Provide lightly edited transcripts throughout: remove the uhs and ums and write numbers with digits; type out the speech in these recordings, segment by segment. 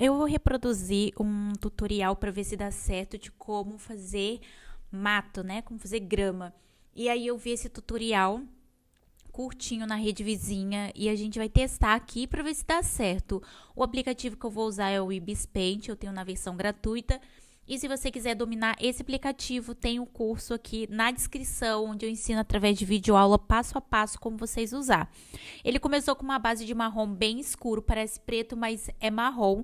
Eu vou reproduzir um tutorial para ver se dá certo de como fazer mato, né? Como fazer grama. E aí eu vi esse tutorial curtinho na rede vizinha e a gente vai testar aqui para ver se dá certo. O aplicativo que eu vou usar é o Ibis Paint, eu tenho na versão gratuita. E se você quiser dominar esse aplicativo, tem um curso aqui na descrição, onde eu ensino através de videoaula passo a passo como vocês usar. Ele começou com uma base de marrom bem escuro, parece preto, mas é marrom.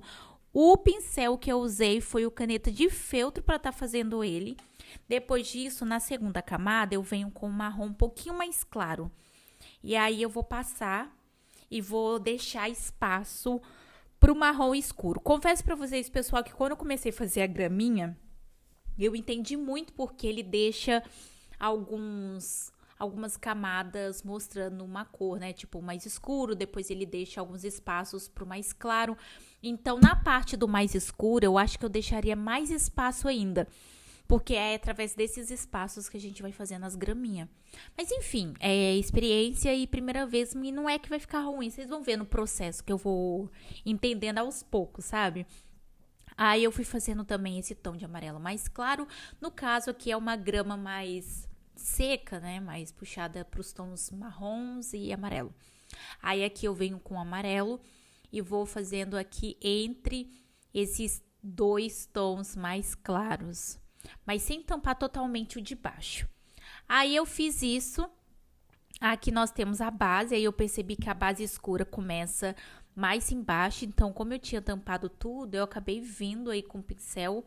O pincel que eu usei foi o caneta de feltro para estar fazendo ele. Depois disso, na segunda camada, eu venho com um marrom um pouquinho mais claro. E aí eu vou passar e vou deixar espaço pro marrom escuro. Confesso para vocês, pessoal, que quando eu comecei a fazer a graminha, eu entendi muito porque ele deixa algumas camadas mostrando uma cor, né? Tipo, mais escuro, depois ele deixa alguns espaços pro mais claro. Então, na parte do mais escuro, eu acho que eu deixaria mais espaço ainda. Porque é através desses espaços que a gente vai fazendo as graminhas. Mas enfim, é experiência e primeira vez, e não é que vai ficar ruim. Vocês vão ver no processo que eu vou entendendo aos poucos, sabe? Aí eu fui fazendo também esse tom de amarelo mais claro. No caso aqui é uma grama mais seca, né? Mais puxada para os tons marrons e amarelo. Aí aqui eu venho com amarelo e vou fazendo aqui entre esses dois tons mais claros, mas sem tampar totalmente o de baixo. Aí eu fiz isso. Aqui nós temos a base, aí eu percebi que a base escura começa mais embaixo, então como eu tinha tampado tudo, eu acabei vindo aí com o pincel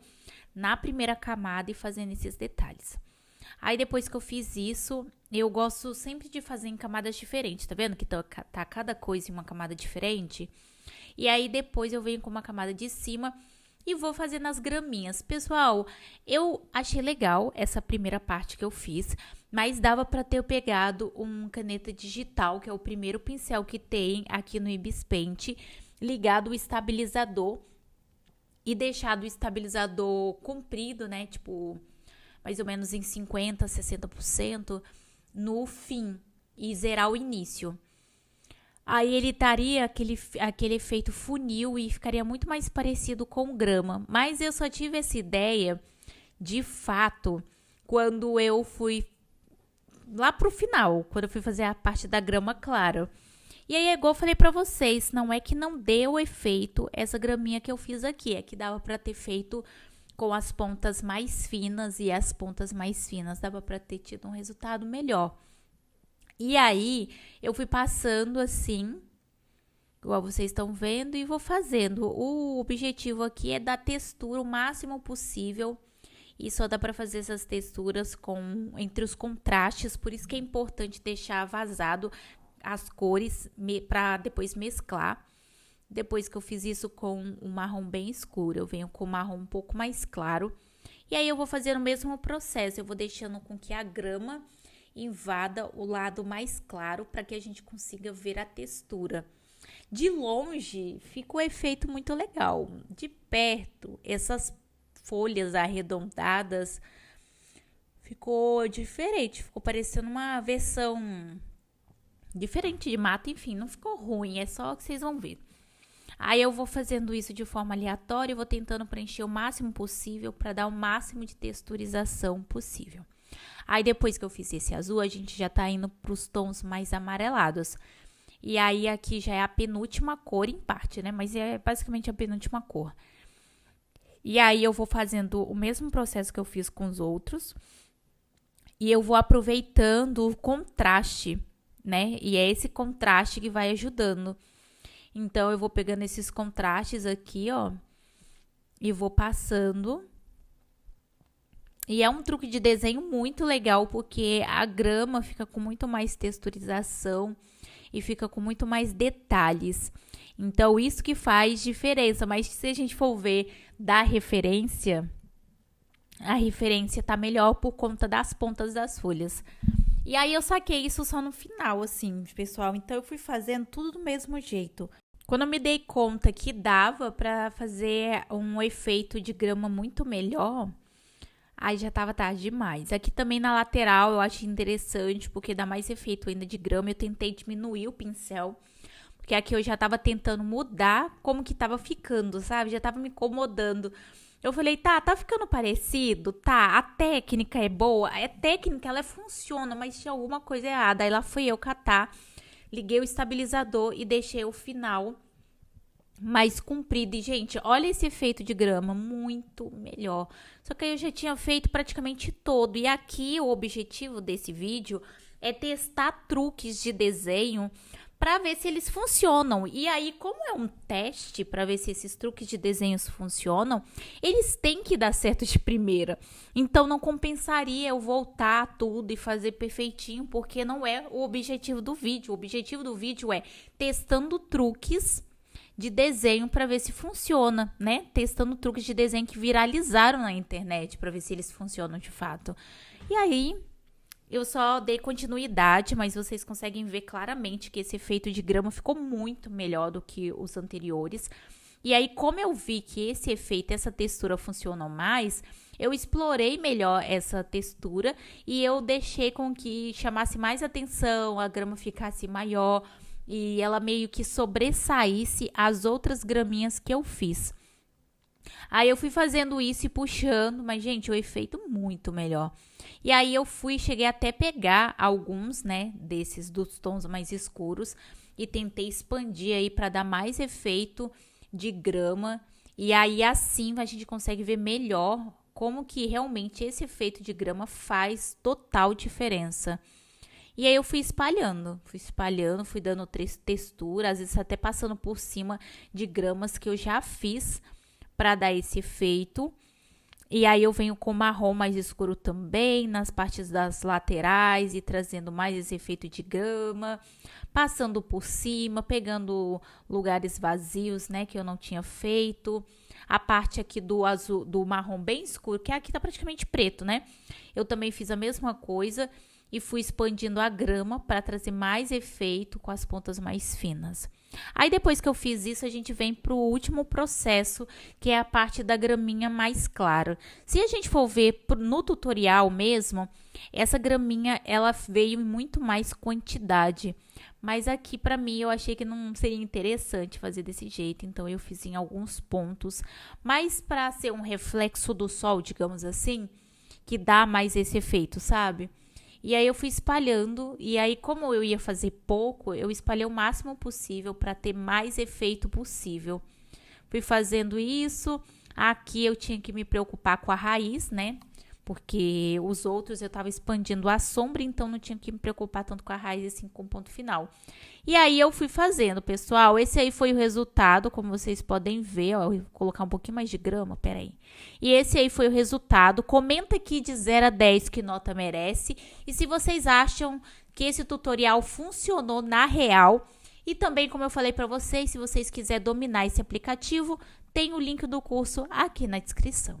na primeira camada e fazendo esses detalhes. Aí depois que eu fiz isso, eu gosto sempre de fazer em camadas diferentes, tá vendo que tá cada coisa em uma camada diferente? E aí depois eu venho com uma camada de cima e vou fazendo as graminhas. Pessoal, eu achei legal essa primeira parte que eu fiz, mas dava para ter pegado um caneta digital, que é o primeiro pincel que tem aqui no Ibis Paint, ligado o estabilizador e deixado o estabilizador comprido, né, tipo, mais ou menos em 50, 60% no fim e zerar o início. Aí ele daria aquele efeito funil e ficaria muito mais parecido com grama. Mas eu só tive essa ideia, de fato, quando eu fui lá pro final, quando eu fui fazer a parte da grama clara. E aí, igual eu falei pra vocês, não é que não deu efeito essa graminha que eu fiz aqui, é que dava pra ter feito com as pontas mais finas, e as pontas mais finas dava pra ter tido um resultado melhor. E aí, eu fui passando assim, igual vocês estão vendo, e vou fazendo. O objetivo aqui é dar textura o máximo possível. E só dá para fazer essas texturas entre os contrastes, por isso que é importante deixar vazado as cores para depois mesclar. Depois que eu fiz isso com o marrom bem escuro, eu venho com o marrom um pouco mais claro. E aí eu vou fazer o mesmo processo, eu vou deixando com que a grama invada o lado mais claro para que a gente consiga ver a textura. De longe fica o efeito muito legal. De perto, essas folhas arredondadas ficou diferente, ficou parecendo uma versão diferente de mato, enfim, não ficou ruim, é só que vocês vão ver. Aí eu vou fazendo isso de forma aleatória e vou tentando preencher o máximo possível para dar o máximo de texturização possível. Aí depois que eu fiz esse azul, a gente já tá indo para os tons mais amarelados. E aí aqui já é a penúltima cor em parte, né? Mas é basicamente a penúltima cor. E aí eu vou fazendo o mesmo processo que eu fiz com os outros. E eu vou aproveitando o contraste, né? E é esse contraste que vai ajudando. Então eu vou pegando esses contrastes aqui, ó, e vou passando. E é um truque de desenho muito legal, porque a grama fica com muito mais texturização e fica com muito mais detalhes. Então, isso que faz diferença. Mas se a gente for ver da referência, a referência tá melhor por conta das pontas das folhas. E aí, eu saquei isso só no final, assim, pessoal. Então, eu fui fazendo tudo do mesmo jeito. Quando eu me dei conta que dava pra fazer um efeito de grama muito melhor, aí já tava tarde demais. Aqui também na lateral eu acho interessante, porque dá mais efeito ainda de grama. Eu tentei diminuir o pincel, Porque aqui eu já tava tentando mudar como que tava ficando, sabe? Já tava me incomodando. Eu falei, tá ficando parecido, tá, a técnica é boa, a técnica ela funciona, mas tinha alguma coisa errada. Aí lá fui eu catar, liguei o estabilizador e deixei o final mais comprido. E, gente, olha esse efeito de grama, muito melhor. Só que aí eu já tinha feito praticamente todo. E aqui o objetivo desse vídeo é testar truques de desenho para ver se eles funcionam. E aí, como é um teste para ver se esses truques de desenhos funcionam, eles têm que dar certo de primeira. Então, não compensaria eu voltar tudo e fazer perfeitinho, porque não é o objetivo do vídeo. O objetivo do vídeo é testando truques de desenho para ver se funciona, né? Testando truques de desenho que viralizaram na internet para ver se eles funcionam de fato. E aí, eu só dei continuidade, mas vocês conseguem ver claramente que esse efeito de grama ficou muito melhor do que os anteriores. E aí, como eu vi que esse efeito, essa textura funcionam mais, eu explorei melhor essa textura e eu deixei com que chamasse mais atenção, a grama ficasse maior e ela meio que sobressaísse as outras graminhas que eu fiz. Aí eu fui fazendo isso e puxando, mas, gente, o efeito muito melhor. E aí eu cheguei até pegar alguns, né, desses dos tons mais escuros e tentei expandir aí para dar mais efeito de grama. E aí assim a gente consegue ver melhor como que realmente esse efeito de grama faz total diferença. E aí eu fui espalhando, fui dando textura, às vezes até passando por cima de gramas que eu já fiz para dar esse efeito. E aí eu venho com marrom mais escuro também, nas partes das laterais e trazendo mais esse efeito de grama, passando por cima, pegando lugares vazios, né, que eu não tinha feito. A parte aqui do azul, do marrom bem escuro, que aqui tá praticamente preto, né? Eu também fiz a mesma coisa e fui expandindo a grama para trazer mais efeito com as pontas mais finas. Aí depois que eu fiz isso, a gente vem para o último processo, que é a parte da graminha mais clara. Se a gente for ver no tutorial mesmo, essa graminha ela veio em muito mais quantidade. Mas aqui para mim eu achei que não seria interessante fazer desse jeito, então eu fiz em alguns pontos. Mas para ser um reflexo do sol, digamos assim, que dá mais esse efeito, sabe? E aí eu fui espalhando, e aí como eu ia fazer pouco, eu espalhei o máximo possível para ter mais efeito possível. Fui fazendo isso, aqui eu tinha que me preocupar com a raiz, né? Porque os outros eu estava expandindo a sombra, então não tinha que me preocupar tanto com a raiz assim com o ponto final. E aí eu fui fazendo, pessoal. Esse aí foi o resultado, como vocês podem ver. Ó, eu vou colocar um pouquinho mais de grama, peraí. E esse aí foi o resultado. Comenta aqui de 0 a 10 que nota merece. E se vocês acham que esse tutorial funcionou na real. E também, como eu falei para vocês, se vocês quiserem dominar esse aplicativo, tem o link do curso aqui na descrição.